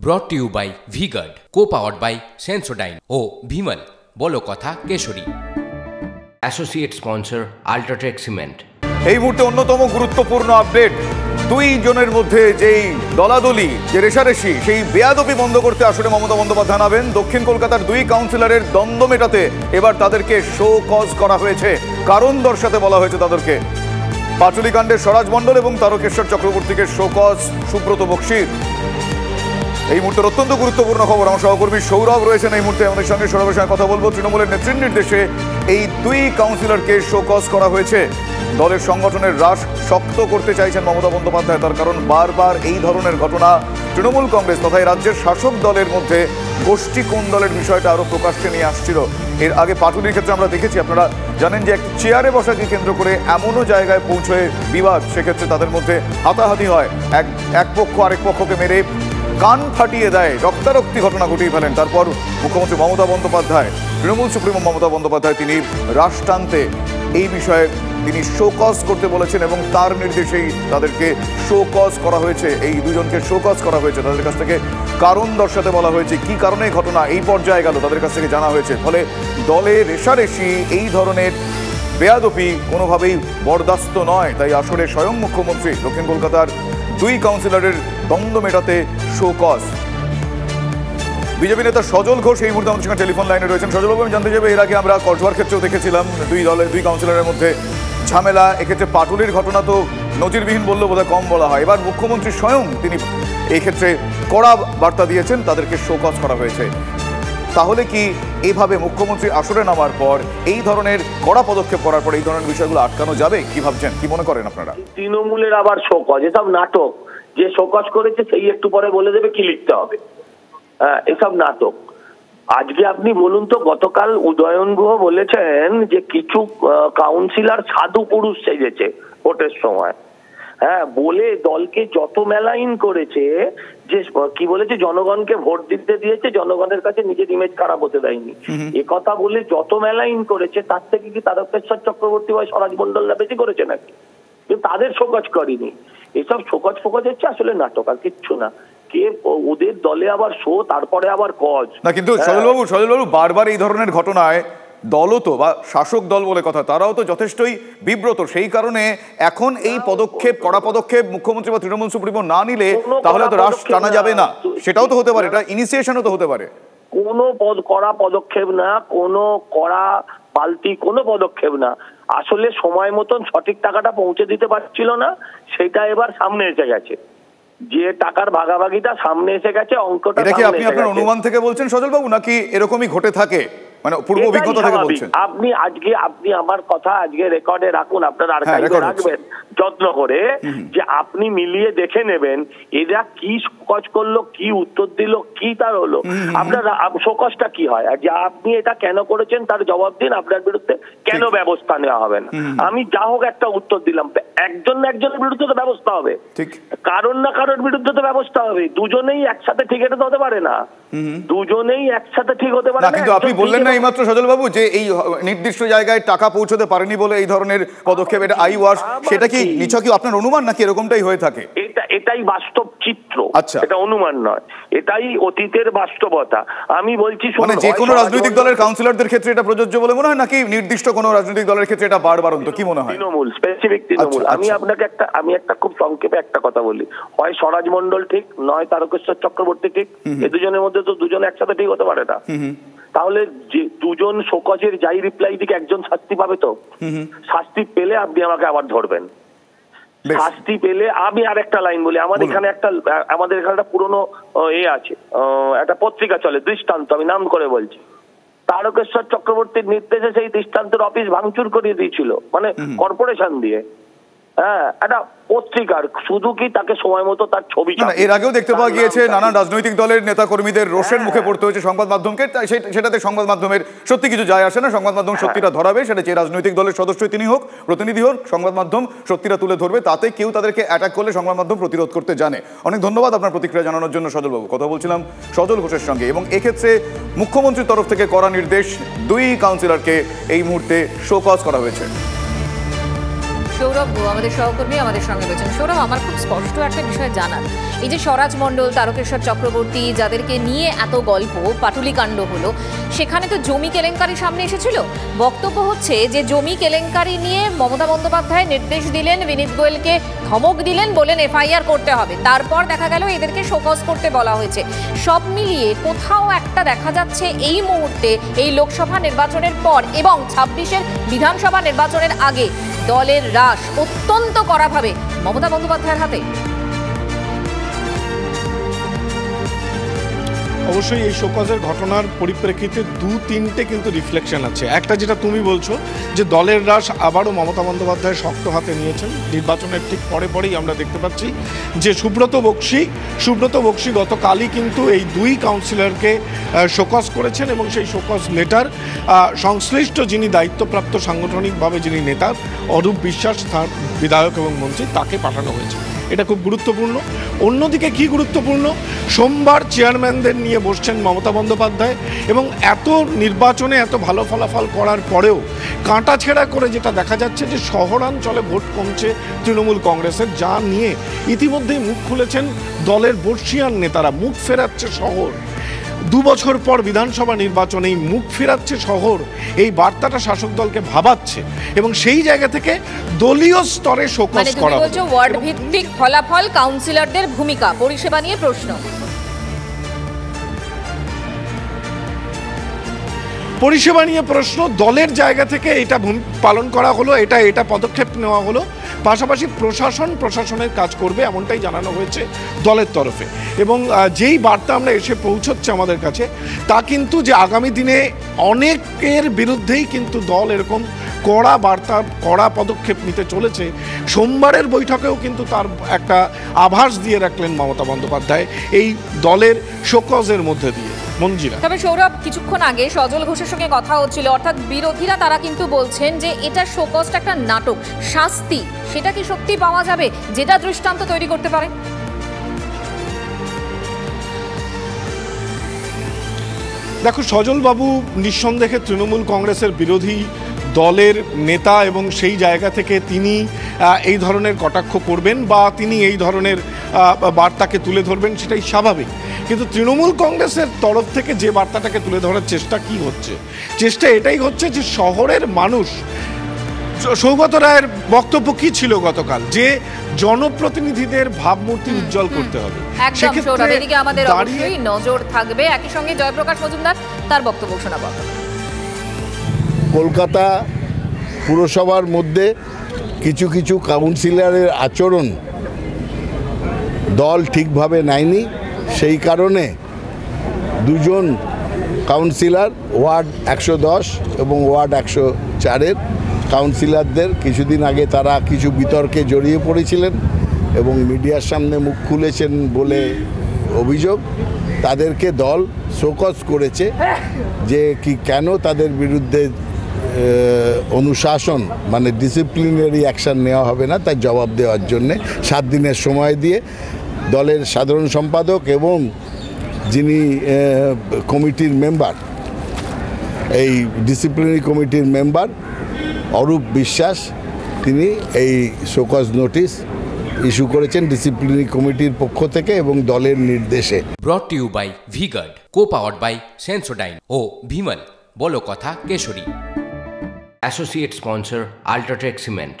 ব্রট to you by V-Guard, co-powered by Sensodyne ও ভিমল বলো কথা Kesari. Associate sponsor UltraTech cement. এই মুহূর্তে অন্যতম গুরুত্বপূর্ণ আপডেট, দুই জনের মধ্যে যেই দলাদলি, যে রেশারেশি, সেই বেয়াদবি বন্ধ করতে আসলে মমতা বন্দ্যোপাধ্যায় জানাবেন। দক্ষিণ কলকাতার দুই কাউন্সিলরের দ্বন্দ্ব মেটাতে এবার তাদেরকে শো কজ করা হয়েছে, কারণ দর্শাতে বলা হয়েছে তাদেরকে। পাটুলিকাণ্ডের স্বরাজ মণ্ডল এবং তারকেশ্বর চক্রবর্তীকে শো কজ সুব্রত বক্সির। এই মুহূর্তের অত্যন্ত গুরুত্বপূর্ণ খবর, আমার সহকর্মী সৌরভ রয়েছেন এই মুহূর্তে আমাদের সঙ্গে। সৌরভের সঙ্গে কথা বলবো। তৃণমূলের নেত্রীর নির্দেশে এই দুই কাউন্সিলরকে শো কজ করা হয়েছে। দলের সংগঠনের হ্রাস শক্ত করতে চাইছেন মমতা বন্দ্যোপাধ্যায়, তার কারণ বারবার এই ধরনের ঘটনা তৃণমূল কংগ্রেস তথা রাজ্যের শাসক দলের মধ্যে গোষ্ঠী কোন্দলের বিষয়টা আরও প্রকাশ্যে নিয়ে আসছিল। এর আগে পাটুলির ক্ষেত্রে আমরা দেখেছি, আপনারা জানেন যে এক চেয়ারে বসাকে কেন্দ্র করে এমনও জায়গায় পৌঁছয় বিবাদ, সেক্ষেত্রে তাদের মধ্যে হাতাহাতি হয়, এক পক্ষ আরেক পক্ষকে মেরে কান ফাটিয়ে দেয়, রক্তারক্তি ঘটনা ঘটিয়ে ফেলেন। তারপর মুখ্যমন্ত্রী মমতা বন্দ্যোপাধ্যায়, তৃণমূল সুপ্রিমো মমতা বন্দ্যোপাধ্যায় তিনি রাশ টানতে এই বিষয়ে তিনি শো কজ করতে বলেছেন এবং তার নির্দেশেই তাদেরকে শো কজ করা হয়েছে। এই দুজনকে শো কজ করা হয়েছে, তাদের কাছ থেকে কারণ দর্শাতে বলা হয়েছে, কি কারণে ঘটনা এই পর্যায়ে গেল তাদের কাছ থেকে জানা হয়েছে। ফলে দলে রেশারেশি, এই ধরনের বেয়াদবি কোনোভাবেই বরদাস্ত নয়। তাই আসলে স্বয়ং মুখ্যমন্ত্রী দক্ষিণ কলকাতার দুই কাউন্সিলরের দ্বন্দ্ব মেটাতে শো কজ। বিজেপি নেতা সজল ঘোষ এই মুহূর্তে আমাদের সঙ্গে টেলিফোন লাইনে রয়েছেন। সজলবাবু, আমি জানতে চাইবো, এর আগে আমরা কসবার ক্ষেত্রেও দেখেছিলাম দুই কাউন্সিলরের মধ্যে ঝামেলা, এক্ষেত্রে পাটুলির ঘটনা তো নজিরবিহীন বললেও বোধহয় কম বলা হয়। এবার মুখ্যমন্ত্রী স্বয়ং তিনি এই ক্ষেত্রে কড়া বার্তা দিয়েছেন, তাদেরকে শো কজ করা হয়েছে। তাহলে কি এইভাবে মুখ্যমন্ত্রী আসরে নামার পর, এই ধরনের কড়া পদক্ষেপ করার পর এই ধরনের বিষয়গুলো আটকানো যাবে? কি ভাবছেন, কি মনে করেন আপনারা? তৃণমূলের আবার শো কজ, এসব নাটক। যে শো কজ করেছে সেই একটু পরে বলে দেবে কি লিখতে হবে। হ্যাঁ, এসব নাটক। আজকে আপনি বলুন তো, গতকাল উদয়ন গুহ বলেছেন যে কিছু কাউন্সিলর সাধু পুরুষ সেজেছে ভোটের সময়। হ্যাঁ, বলে দলকে যত মেলাইন করেছে, যে কি বলেছে, জনগণকে ভোট দিতে দিয়েছে, জনগণের কাছে নিজের ইমেজ খারাপ হতে দেয়নি, এ কথা বলে যত মেলাইন করেছে, তার থেকে কি তারকেশ্বর চক্রবর্তী বা স্বরাজ মণ্ডলরা বেশি করেছে নাকি? কিন্তু তাদের শোকজ করেনি। এসব শোকজ ফোকজ হচ্ছে আসলে নাটক, আর কিচ্ছু না। ওদের দলে আবার শো, তারপরে আবার কজ না। কিন্তু সজলবাবু বারবার এই ধরনের ঘটনায় দলও তো, বা শাসক দল বলে কথা, তারাও তো যথেষ্টই বিব্রত। সেই কারণে এখন এই পদক্ষেপ, কড়া পদক্ষেপ মুখ্যমন্ত্রী বা তৃণমূল সুপ্রিমো না নিলে তাহলে তো রাশ টানা যাবে না। সেটাও তো হতে পারে, এটা ইনিশিয়েশনও তো হতে পারে। কোনো কড়া পদক্ষেপ না, কোনো কড়া পাল্টি কোনো পদক্ষেপ না। আসলে সময় মতন সঠিক টাকাটা পৌঁছে দিতে পারছিল না, সেটা এবার সামনে এসে গেছে। যে টাকার ভাগাভাগিটা সামনে এসে গেছে, অঙ্কটা। এটা কি আপনি আপনার অনুমান থেকে বলছেন সজলবাবু, নাকি এরকমই ঘটে থাকে, মানে পূর্ব অভিজ্ঞতা থেকে বলছেন? আপনি আমার কথা আজকে রেকর্ডে রাখুন, আপনার আর্কাইভে রাখবেন যত্ন করে, যে আপনি মিলিয়ে দেখে নেবেন এরা কি শোকজ করলো, কি উত্তর দিল, কি তার হলো। আপনার শোকজটা কি হয়, যে আপনি এটা কেন করেছেন তার জবাব দিন, আপনার বিরুদ্ধে কেন ব্যবস্থা নেওয়া হবে না। আমি যা হোক একটা উত্তর দিলাম, একজন না একজনের বিরুদ্ধে তো ব্যবস্থা হবে, কারণ না কারোর বিরুদ্ধে তো ব্যবস্থা হবে। দুজনেই একসাথে ঠিক এটা তো হতে পারে না, দুজনেই একসাথে ঠিক হতে পারে না। কিন্তু আপনি বললেন না এইমাত্র সজলবাবু যে এই নির্দিষ্ট জায়গায় টাকা পৌঁছতে পারেনি বলে এই ধরনের পদক্ষেপ, এটা আই ওয়াশ, সেটা কি নিছক কি আপনার অনুমান নাকি এরকমটাই হয়ে থাকে? এটাই বাস্তব চিত্র, এটা অনুমান নয়, এটাই অতীতের বাস্তবতা। আমি বলছি, মানে যে কোনো রাজনৈতিক দলের কাউন্সিলরদের ক্ষেত্রে এটা প্রযোজ্য বলে মনে হয়, নাকি নির্দিষ্ট কোনো রাজনৈতিক দলের ক্ষেত্রে এটা বারবারন্ত, কি মনে হয়? তৃণমূল, স্পেসিফিক তৃণমূল। আমি একটা খুব সংক্ষেপে একটা কথা বলি, হয় স্বরাজ মণ্ডল ঠিক, নয় তারকেশ্বর চক্রবর্তী ঠিক। এই দুজনের মধ্যে তো দুজন একসাথে ঠিক হতে পারে না। তাহলে যে দুজন শোকজের যাই রিপ্লাই দিকে একজন শাস্তি পাবে তো। শাস্তি পেলে আপনি আমাকে আবার ধরবেন, শাস্তি পেলে। আমি আরেকটা লাইন বলি, আমাদের এখানে একটা পুরনো আছে, একটা পত্রিকা চলে, দৃষ্টান্ত, আমি নাম করে বলছি। তারকেশ্বর চক্রবর্তীর নির্দেশে সেই দৃষ্টান্তের অফিস ভাঙচুর করিয়ে দিয়েছিল, মানে কর্পোরেশন দিয়ে। হ্যাঁ, একটা পত্রিকার, শুধু কি তাকে সময় মতো তার ছবি, এর আগেও দেখতে পাওয়া গিয়েছে নানান রাজনৈতিক দলের নেতা কর্মীদের রোষের মুখে পড়তে হয়েছে সংবাদ মাধ্যমকে। সেটাতে সংবাদ মাধ্যমের সত্যি কিছু যায় আসে না, সংবাদ মাধ্যম সত্যিটা ধরাবে, সেটা যে রাজনৈতিক দলের সদস্য তিনি হোক, প্রতিনিধি হোক, সংবাদ মাধ্যম সত্যিটা তুলে ধরবে। তাতে কেউ তাদেরকে অ্যাটাক করলে সংবাদ মাধ্যম প্রতিরোধ করতে জানে। অনেক ধন্যবাদ আপনার প্রতিক্রিয়া জানানোর জন্য সজলবাবু। কথা বলছিলাম সজল ঘোষের সঙ্গে, এবং এক্ষেত্রে মুখ্যমন্ত্রীর তরফ থেকে করা নির্দেশ, দুই কাউন্সিলরকে এই মুহূর্তে শো কজ করা হয়েছে। সৌরভ আমাদের সহকর্মী আমাদের সঙ্গে রয়েছেন। সৌরভ, আমার খুব স্পষ্ট একটা বিষয় জানার, এই যে স্বরাজ মণ্ডল, তারকেশ্বর চক্রবর্তী, যাদেরকে নিয়ে এত গল্প, পাটুলিকাণ্ড হলো, সেখানে তো জমি কেলেঙ্কারি সামনে এসেছিল। বক্তব্য হচ্ছে যে জমি কেলেঙ্কারি নিয়ে মমতা বন্দ্যোপাধ্যায় নির্দেশ দিলেন, বিনীত গোয়েলকে ধমক দিলেন, বলেন এফআইআর করতে হবে। তারপর দেখা গেল এদেরকে শোকজ করতে বলা হয়েছে। সব মিলিয়ে কোথাও একটা দেখা যাচ্ছে এই মুহূর্তে, এই লোকসভা নির্বাচনের পর এবং 26-এর বিধানসভা নির্বাচনের আগে দলের হ্রাস অত্যন্ত কড়াভাবে মমতা বন্দ্যোপাধ্যায়ের হাতে। অবশ্যই এই শোকজের ঘটনার পরিপ্রেক্ষিতে 2-3টে কিন্তু রিফ্লেকশন আছে। একটা যেটা তুমি বলছো যে দলের হ্রাস আবারও মমতা বন্দ্যোপাধ্যায় শক্ত হাতে নিয়েছেন। নির্বাচনের ঠিক পরেই আমরা দেখতে পাচ্ছি যে সুব্রত বক্সি গতকালই কিন্তু এই 2 কাউন্সিলরকে শোকজ করেছেন এবং সেই শোকজ লেটার সংশ্লিষ্ট যিনি দায়িত্বপ্রাপ্ত সাংগঠনিকভাবে যিনি নেতা অরূপ বিশ্বাস, তার বিধায়ক এবং মন্ত্রী, তাকে পাঠানো হয়েছে। এটা খুব গুরুত্বপূর্ণ। অন্যদিকে কি গুরুত্বপূর্ণ, সোমবার চেয়ারম্যানদের নিয়ে বসছেন মমতা বন্দ্যোপাধ্যায় এবং এত নির্বাচনে এত ভালো ফলাফল করার পরেও কাঁটাছেঁড়া করে যেটা দেখা যাচ্ছে যে শহরাঞ্চলে ভোট কমছে তৃণমূল কংগ্রেসের, যা নিয়ে ইতিমধ্যেই মুখ খুলেছেন দলের বর্ষিয়ান নেতারা। মুখ ফেরাচ্ছে শহর, 2 বছর পর বিধানসভা নির্বাচনে মুখ ফেরাচ্ছে শহর, এই বার্তাটা শাসক দলকে ভাবাচ্ছে এবং সেই জায়গা থেকে দলীয় স্তরে শোকজ করা হচ্ছে। ওয়ার্ড ভিত্তিক ফলাফল, কাউন্সিলরদের ভূমিকা, পরিষেবা নিয়ে প্রশ্ন। পরিষেবা নিয়ে প্রশ্ন, দলের জায়গা থেকে এটা পালন করা হলো, এটা পদক্ষেপ নেওয়া হলো। পাশাপাশি প্রশাসনের কাজ করবে এমনটাই জানানো হয়েছে দলের তরফে। এবং যেই বার্তা আমরা এসে পৌঁছচ্ছে আমাদের কাছে, তা কিন্তু যে আগামী দিনে অনেকের বিরুদ্ধেই কিন্তু দল এরকম কড়া পদক্ষেপ নিতে চলেছে। সোমবারের বৈঠকেও কিন্তু তার একটা আভাস দিয়ে রাখলেন মমতা বন্দ্যোপাধ্যায় এই দলের শোকজের মধ্যে দিয়ে। মঞ্জিরা, তবে সৌরভ, কিছুক্ষণ আগে সজল ঘোষের সঙ্গে কথা হচ্ছিল, অর্থাৎ বিরোধীরা তারা কিন্তু বলছেন যে এটা শোকজটা একটা নাটক, শাস্তি সেটা কি সত্যি পাওয়া যাবে যেটা দৃষ্টান্ত তৈরি করতে পারে? দেখো, সজলবাবু নিঃসন্দেহে তৃণমূল কংগ্রেসের বিরোধী দলের নেতা এবং সেই জায়গা থেকে তিনি এই ধরনের কটাক্ষ করবেন বা তিনি এই ধরনের বার্তাকে তুলে ধরবেন, সেটাই স্বাভাবিক। কিন্তু তৃণমূল কংগ্রেসের তরফ থেকে যে বার্তাটাকে তুলে ধরার চেষ্টা এটাই হচ্ছে যে শহরের মানুষ, সৌগত রায়ের বক্তব্য কি ছিল গতকাল, যে জনপ্রতিনিধিদের ভাবমূর্তি উজ্জ্বল করতে হবে। এদিকে আমাদের অবশ্যই নজর থাকবে। একই সঙ্গে জয়প্রকাশ মজুমদার, তার বক্তব্য শোনাবো। কলকাতা পুরসভার মধ্যে কিছু কাউন্সিলরের আচরণ দল ঠিকভাবে নেয়নি, সেই কারণে 2জন কাউন্সিলর ওয়ার্ড 110 এবং ওয়ার্ড 104-এর কাউন্সিলরদের কিছুদিন আগে তারা কিছু বিতর্কে জড়িয়ে পড়েছিলেন এবং মিডিয়ার সামনে মুখ খুলেছেন বলে অভিযোগ। তাদেরকে দল শোকজ করেছে যে কেন তাদের বিরুদ্ধে অনুশাসন মানে ডিসিপ্লিনারি অ্যাকশন নেওয়া হবে না, তার জবাব দেওয়ার জন্যে 7 দিনের সময় দিয়ে দলের সাধারণ সম্পাদক এবং যিনি কমিটির মেম্বার, এই ডিসিপ্লিনারি কমিটির মেম্বার অরূপ বিশ্বাস, তিনি এই শোকজ নোটিশ ইস্যু করেছেন ডিসিপ্লিনারি কমিটির পক্ষ থেকে এবং দলের নির্দেশে। Brought to you by V-Guard, co-powered by Sensodyne ও ভিমল, বলো কথা Kesari. Associate sponsor UltraTech cement.